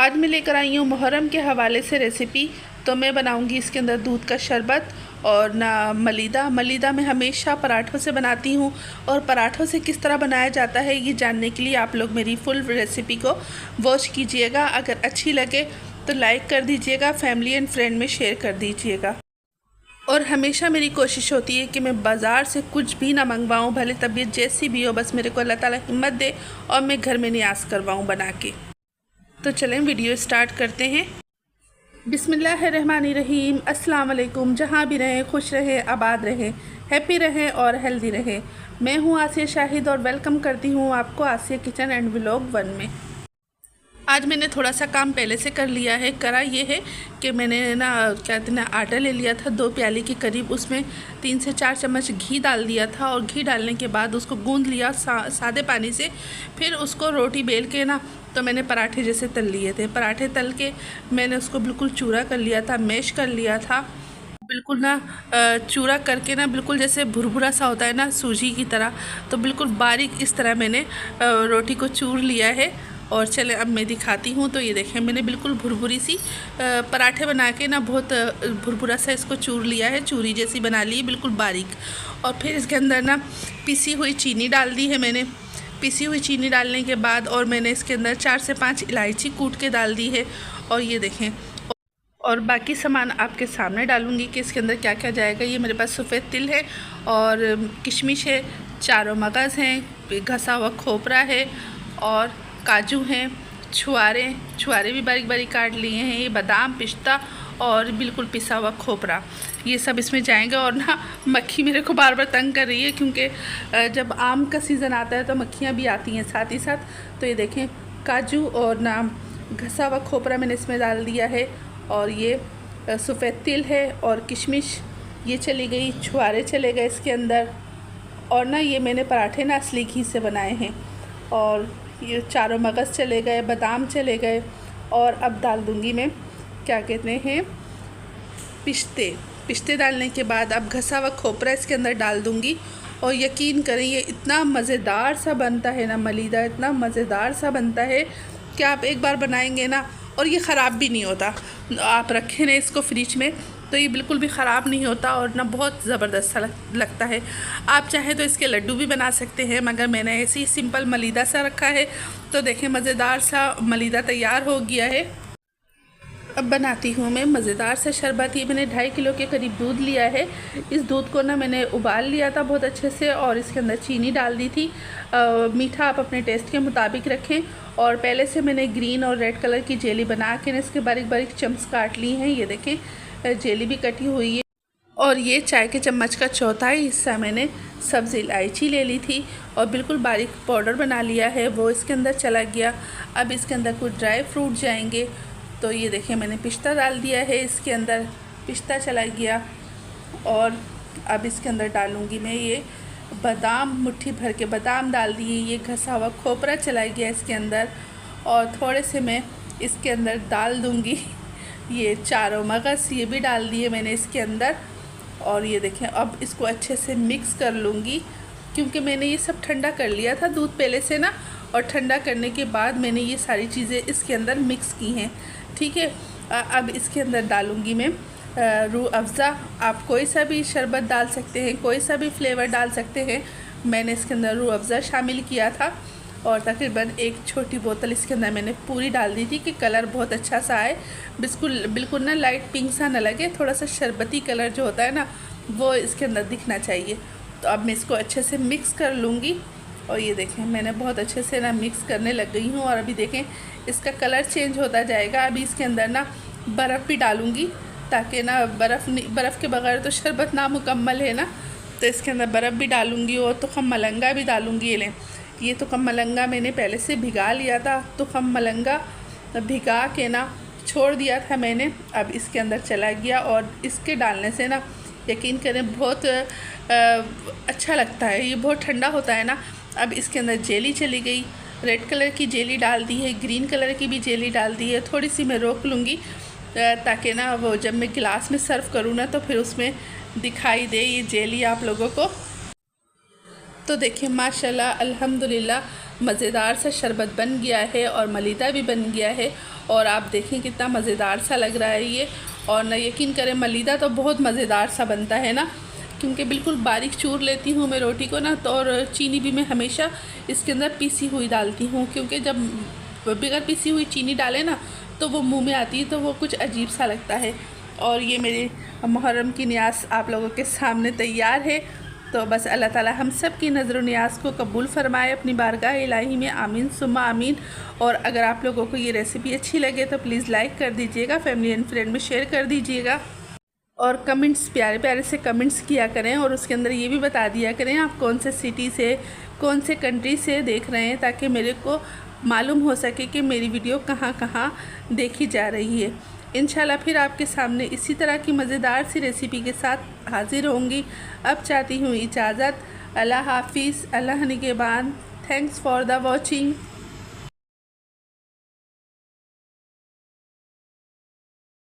आज मैं लेकर आई हूँ मुहर्रम के हवाले से रेसिपी। तो मैं बनाऊँगी इसके अंदर दूध का शरबत और ना मलीदा मैं हमेशा पराठों से बनाती हूँ, और पराठों से किस तरह बनाया जाता है ये जानने के लिए आप लोग मेरी फुल रेसिपी को वॉच कीजिएगा। अगर अच्छी लगे तो लाइक कर दीजिएगा, फैमिली एंड फ्रेंड में शेयर कर दीजिएगा। और हमेशा मेरी कोशिश होती है कि मैं बाज़ार से कुछ भी ना मंगवाऊँ, भले तबीयत जैसी भी हो, बस मेरे को अल्लाह ताला हिम्मत दे और मैं घर में न्याज करवाऊँ बना के। तो चलें वीडियो स्टार्ट करते हैं। बिस्मिल्लाहिर्रहमानिर्रहीम। अस्सलाम वालेकुम। जहाँ भी रहें खुश रहें, आबाद रहें, हैप्पी रहें और हेल्दी रहें। मैं हूँ आसिया शाहिद और वेलकम करती हूँ आपको आसिया किचन एंड व्लॉग 1 में। आज मैंने थोड़ा सा काम पहले से कर लिया है। करा ये है कि मैंने ना क्या कहते हैं आटा ले लिया था 2 प्याली के करीब, उसमें 3 से 4 चम्मच घी डाल दिया था, और घी डालने के बाद उसको गूंद लिया सादे पानी से। फिर उसको रोटी बेल के ना तो मैंने पराठे जैसे तल लिए थे। पराठे तल के मैंने उसको बिल्कुल चूरा कर लिया था, मैश कर लिया था बिल्कुल ना, चूरा करके ना बिल्कुल जैसे भुरभुरा सा होता है ना सूजी की तरह, तो बिल्कुल बारीक इस तरह मैंने रोटी को चूर लिया है। और चले अब मैं दिखाती हूँ। तो ये देखें मैंने बिल्कुल भुरभुरी सी पराठे बना के ना बहुत भुरभुरा सा इसको चूर लिया है, चूरी जैसी बना ली है बिल्कुल बारीक। और फिर इसके अंदर ना पिसी हुई चीनी डाल दी है मैंने। पिसी हुई चीनी डालने के बाद और मैंने इसके अंदर 4 से 5 इलायची कूट के डाल दी है। और ये देखें, और बाकी सामान आपके सामने डालूँगी कि इसके अंदर क्या क्या जाएगा। ये मेरे पास सफ़ेद तिल है और किशमिश है, चारों मगज़ हैं, घसा हुआ खोपरा है और काजू हैं, छुआरे भी बारीक बारीक काट लिए हैं, ये बादाम, पिस्ता और बिल्कुल पिसा हुआ खोपरा, ये सब इसमें जाएंगे। और ना मक्खी मेरे को बार बार तंग कर रही है, क्योंकि जब आम का सीज़न आता है तो मक्खियाँ भी आती हैं साथ ही साथ। तो ये देखें काजू और ना घसा हुआ खोपरा मैंने इसमें डाल दिया है, और ये सफ़ेद तिल है और किशमिश ये चली गई, छुआरे चले गए इसके अंदर। और ना ये मैंने पराठे ना असली घी से बनाए हैं, और ये चारों मगज़ चले गए, बादाम चले गए। और अब डाल दूँगी मैं क्या कहते हैं पिस्ते डालने के बाद अब घसा हुआ खोपरा इसके अंदर डाल दूँगी। और यकीन करें ये इतना मज़ेदार सा बनता है ना मलीदा, इतना मज़ेदार सा बनता है कि आप एक बार बनाएंगे ना, और ये ख़राब भी नहीं होता। आप रखें ना इसको फ्रिज में तो ये बिल्कुल भी ख़राब नहीं होता, और ना बहुत ज़बरदस्त सा लगता है। आप चाहें तो इसके लड्डू भी बना सकते हैं, मगर मैंने ऐसे ही सिंपल मलीदा सा रखा है। तो देखें मज़ेदार सा मलीदा तैयार हो गया है। अब बनाती हूँ मैं मज़ेदार सा शरबत। ये मैंने 2.5 किलो के करीब दूध लिया है। इस दूध को ना मैंने उबाल लिया था बहुत अच्छे से, और इसके अंदर चीनी डाल दी थी। मीठा आप अपने टेस्ट के मुताबिक रखें। और पहले से मैंने ग्रीन और रेड कलर की जेली बना के ना इसके बारीक बारीक चम्स काट ली हैं। ये देखें जेली भी कटी हुई है। और ये चाय के चम्मच का 1/4 हिस्सा मैंने सब्ज़ इलायची ले ली थी और बिल्कुल बारीक पाउडर बना लिया है, वो इसके अंदर चला गया। अब इसके अंदर कुछ ड्राई फ्रूट जाएंगे। तो ये देखें मैंने पिस्ता डाल दिया है, इसके अंदर पिस्ता चला गया। और अब इसके अंदर डालूँगी मैं ये बादाम, मुट्ठी भर के बादाम डाल दिए। ये घसा हुआ खोपरा चला गया इसके अंदर। और थोड़े से मैं इसके अंदर डाल दूँगी ये चारों मगज़, ये भी डाल दिए मैंने इसके अंदर। और ये देखें अब इसको अच्छे से मिक्स कर लूँगी, क्योंकि मैंने ये सब ठंडा कर लिया था दूध पहले से ना, और ठंडा करने के बाद मैंने ये सारी चीज़ें इसके अंदर मिक्स की हैं। ठीक है, अब इसके अंदर डालूँगी मैं रूह अफ़ज़ा। आप कोई सा भी शरबत डाल सकते हैं, कोई सा भी फ्लेवर डाल सकते हैं। मैंने इसके अंदर रूह अफ़ज़ा शामिल किया था, और तकरीबन 1 छोटी बोतल इसके अंदर मैंने पूरी डाल दी थी कि कलर बहुत अच्छा सा आए, बिल्कुल ना लाइट पिंक सा ना लगे, थोड़ा सा शरबती कलर जो होता है ना वो इसके अंदर दिखना चाहिए। तो अब मैं इसको अच्छे से मिक्स कर लूँगी। और ये देखें मैंने बहुत अच्छे से ना मिक्स करने लग गई हूँ। और अभी देखें इसका कलर चेंज होता जाएगा। अभी इसके अंदर ना बर्फ़ भी डालूँगी, ताकि ना बर्फ़ के बगैर तो शरबत नामुकम्मल है ना, तो इसके अंदर बर्फ़ भी डालूँगी। और तुख़म मलंगा भी डालूँगी। ये लें, ये तुख़म मलंगा मैंने पहले से भिगा लिया था। तुख़म मलंगा भिगा के ना छोड़ दिया था मैंने, अब इसके अंदर चला गया। और इसके डालने से ना यकीन करें बहुत अच्छा लगता है। ये बहुत ठंडा होता है ना। अब इसके अंदर जेली चली गई, रेड कलर की जेली डाल दी है, ग्रीन कलर की भी जेली डाल दी है। थोड़ी सी मैं रोक लूँगी, ताकि ना वो जब मैं गिलास में सर्व करूँ ना तो फिर उसमें दिखाई दे ये जेली आप लोगों को। तो देखिए माशाल्लाह अल्हम्दुलिल्लाह मज़ेदार सा शरबत बन गया है, और मलीदा भी बन गया है। और आप देखें कितना मज़ेदार सा लग रहा है ये। और ना यकीन करें मलीदा तो बहुत मज़ेदार सा बनता है ना, क्योंकि बिल्कुल बारीक चूर लेती हूँ मैं रोटी को ना। तो और चीनी भी मैं हमेशा इसके अंदर पीसी हुई डालती हूँ, क्योंकि जब बगैर पीसी हुई चीनी डालें ना तो वो मुंह में आती है तो वो कुछ अजीब सा लगता है। और ये मेरी मुहर्रम की नियाज़ आप लोगों के सामने तैयार है। तो बस अल्लाह ताला हम सब की नज़र नियाज़ को कबूल फ़रमाए अपनी बारगाह इलाही में, आमीन सुम्मा आमीन। और अगर आप लोगों को ये रेसिपी अच्छी लगे तो प्लीज़ लाइक कर दीजिएगा, फैमिली एंड फ्रेंड में शेयर कर दीजिएगा, और कमेंट्स प्यारे प्यारे से कमेंट्स किया करें। और उसके अंदर ये भी बता दिया करें आप कौन से सिटी से, कौन से कंट्री से देख रहे हैं, ताकि मेरे को मालूम हो सके कि मेरी वीडियो कहाँ कहाँ देखी जा रही है। इंशाल्लाह फिर आपके सामने इसी तरह की मज़ेदार सी रेसिपी के साथ हाज़िर होंगी। अब चाहती हूँ इजाज़त। अल्लाह हाफिज़, अल्लाह निगहबान। Thanks for the watching.